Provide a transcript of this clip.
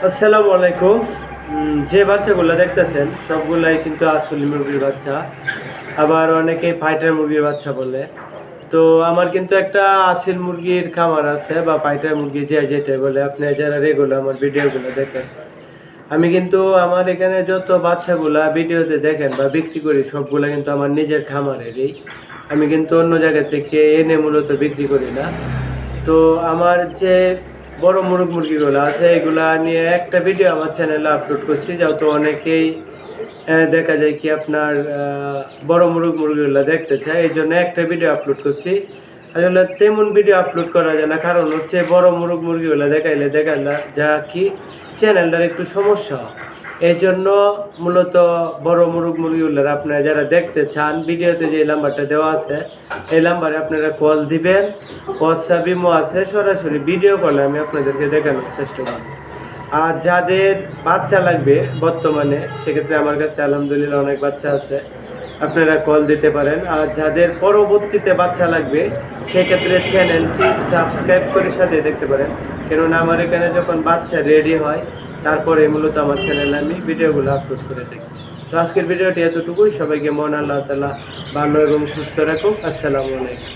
আসসালামু আলাইকুম। যে বাচ্চাগুলো দেখতেছেন সবগুলাই কিন্তু আসল মুরগির বাচ্চা, আবার অনেকে ফাইটার মুরগির বাচ্চা বলে। তো আমার কিন্তু একটা আসল মুরগির খামার আছে, বা ফাইটার মুরগি যে যেটা বলে, আপনি যারা রেগুলার আমার ভিডিওগুলো দেখেন, আমি কিন্তু আমার এখানে যত বাচ্চাগুলা ভিডিওতে দেখেন বা বিক্রি করি সবগুলা কিন্তু আমার নিজের খামারেরই। আমি কিন্তু অন্য জায়গা থেকে এনে মূলত বিক্রি করি না। তো আমার যে বড় মুরগিগুলো আছে এগুলা নিয়ে একটা ভিডিও আমার চ্যানেলে আপলোড করছি, যেহেতু অনেকেই দেখা যায় কি আপনার বড় মুরগিগুলো দেখতে চায়, এই জন্য একটা ভিডিও আপলোড করছি। আসলে তেমন ভিডিও আপলোড করা যায় না, কারণ হচ্ছে বড় মুরগিগুলো দেখাইলে যা কি চ্যানেলটার একটু সমস্যা হয়। এই জন্য মূলত বড় মুরগিগুলোর আপনারা যারা দেখতে চান, ভিডিওতে যে নাম্বারটা দেওয়া আছে এই নাম্বারে আপনারা কল দিবেন। হোয়াটসঅ্যাপ ইমো আছে, সরাসরি ভিডিও কলে আমি আপনাদেরকে দেখানোর চেষ্টা করব। আর যাদের বাচ্চা লাগবে বর্তমানে, সেক্ষেত্রে আমার কাছে আলহামদুলিল্লাহ অনেক বাচ্চা আছে, আপনারা কল দিতে পারেন। আর যাদের পরবর্তীতে বাচ্চা লাগবে সেক্ষেত্রে চ্যানেলটি সাবস্ক্রাইব করে সাথে দেখতে পারেন, কেননা আমার এখানে যখন বাচ্চা রেডি হয় তারপরে মূলত আমার চ্যানেলে আমি ভিডিওগুলো আপলোড করে থাকি। তো আজকের ভিডিওটি এতটুকুই। সবাইকে মহান আল্লাহ তাআলা ভালো এবং সুস্থ রাখুক। আসসালামু আলাইকুম।